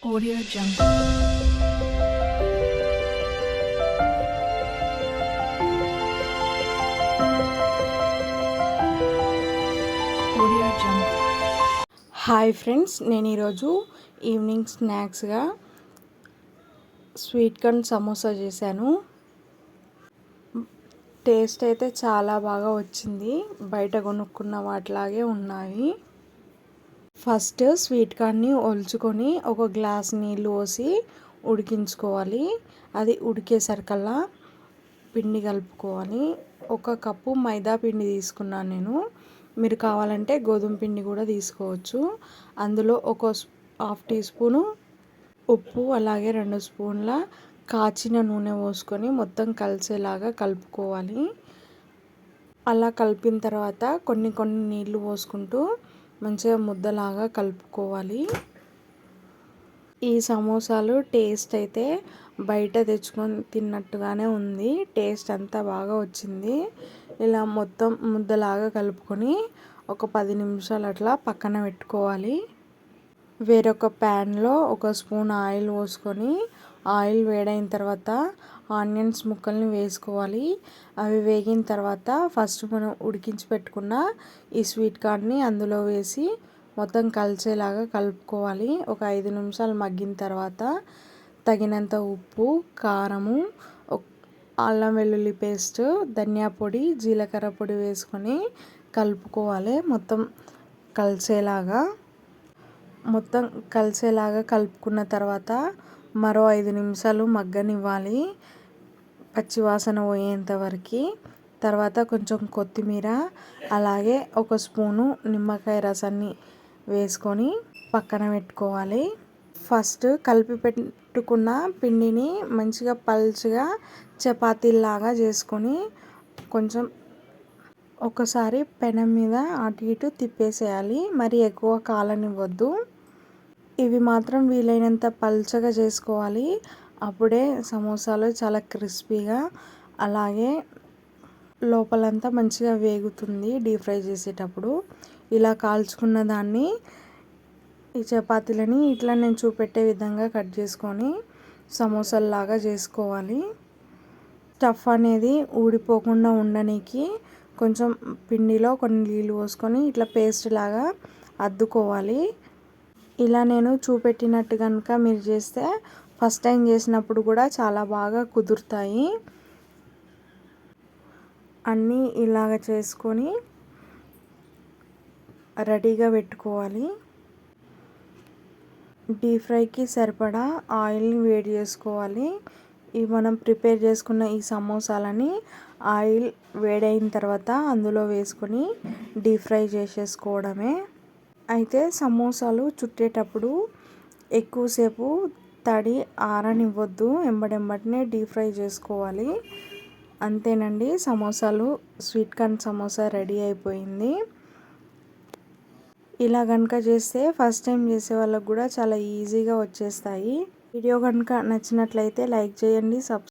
Audio Jungle. Audio Jungle. Hi friends, నేను ఈరోజు evening స్నాక్స్గా sweet corn samosa చేశాను. టేస్ట్ అయితే చాలా బాగా వచ్చింది. బయట కొనుక్కున్న వాటిలాగే ఉన్నాయి. ఫస్ట్ స్వీట్ కార్న్ని ఒలుచుకొని ఒక గ్లాస్ నీళ్ళు పోసి ఉడికించుకోవాలి. అది ఉడికేసరికల్లా పిండి కలుపుకోవాలి. ఒక కప్పు మైదా పిండి తీసుకున్నాను నేను. మీరు కావాలంటే గోధుమ పిండి కూడా తీసుకోవచ్చు. అందులో ఒక హాఫ్ టీ స్పూను ఉప్పు, అలాగే 2 స్పూన్ల కాచిన నూనె పోసుకొని మొత్తం కలిసేలాగా కలుపుకోవాలి. అలా కలిపిన తర్వాత కొన్ని నీళ్లు పోసుకుంటూ మంచిగా ముద్దలాగా కలుపుకోవాలి. ఈ సమోసాలు టేస్ట్ అయితే బయట తెచ్చుకొని తిన్నట్టుగానే ఉంది. టేస్ట్ అంతా బాగా వచ్చింది. ఇలా మొత్తం ముద్దలాగా కలుపుకొని ఒక 10 నిమిషాలు అట్లా పక్కన పెట్టుకోవాలి. వేరొక ప్యాన్లో ఒక స్పూన్ ఆయిల్ పోసుకొని ఆయిల్ వేడైన తర్వాత ఆనియన్స్ ముక్కల్ని వేసుకోవాలి. అవి వేగిన తర్వాత ఫస్ట్ మనం ఉడికించి పెట్టుకున్న ఈ స్వీట్ కార్న్ని అందులో వేసి మొత్తం కలిసేలాగా కలుపుకోవాలి. ఒక 5 నిమిషాలు మగ్గిన తర్వాత తగినంత ఉప్పు, కారము, అల్లం వెల్లుల్లి పేస్ట్, ధనియా పొడి, జీలకర్ర పొడి వేసుకొని కలుపుకోవాలి. మొత్తం కలిసేలాగా కలుపుకున్న తర్వాత మరో 5 నిమిషాలు మగ్గనివ్వాలి, పచ్చివాసన పోయేంత వరకు. తర్వాత కొంచెం కొత్తిమీర, అలాగే ఒక స్పూను నిమ్మకాయ రసాన్ని వేసుకొని పక్కన పెట్టుకోవాలి. ఫస్ట్ కలిపి పెట్టుకున్న పిండిని మంచిగా పల్చగా చపాతీలాగా చేసుకొని కొంచెం ఒకసారి పెనం మీద అటు ఇటు తిప్పేసేయాలి. మరి ఎక్కువ కాలనివ్వద్దు. ఇవి మాత్రం వీలైనంత పల్చగా చేసుకోవాలి. అప్పుడే సమోసాలు చాలా క్రిస్పీగా, అలాగే లోపలంతా మంచిగా వేగుతుంది డీప్ ఫ్రై చేసేటప్పుడు. ఇలా కాల్చుకున్న దాన్ని ఈ చపాతీలని ఇట్లా నేను చూపెట్టే విధంగా కట్ చేసుకొని సమోసాల్లాగా చేసుకోవాలి. స్టఫ్ అనేది ఊడిపోకుండా ఉండడానికి కొంచెం పిండిలో కొన్ని నీళ్ళు పోసుకొని ఇట్లా పేస్ట్ లాగా అద్దుకోవాలి. ఇలా నేను చూపెట్టినట్టు కనుక మీరు చేస్తే ఫస్ట్ టైం చేసినప్పుడు కూడా చాలా బాగా కుదురుతాయి. అన్నీ ఇలాగ చేసుకొని రెడీగా పెట్టుకోవాలి. డీప్ ఫ్రైకి సరిపడా ఆయిల్ని వేడి చేసుకోవాలి. ఇవి మనం ప్రిపేర్ చేసుకున్న ఈ సమోసాలని ఆయిల్ వేడైన తర్వాత అందులో వేసుకొని డీప్ ఫ్రై చేసేసుకోవడమే. అయితే సమోసాలు చుట్టేటప్పుడు ఎక్కువసేపు తడి ఆరనివ్వద్దు, ఎంబడెంబటనే డీప్ ఫ్రై చేసుకోవాలి. అంతేనండి, సమోసాలు స్వీట్ కార్న్ సమోసా రెడీ అయిపోయింది. ఇలా కనుక చేస్తే ఫస్ట్ టైం చేసే వాళ్ళకు కూడా చాలా ఈజీగా వచ్చేస్తాయి. వీడియో కనుక నచ్చినట్లయితే లైక్ చేయండి,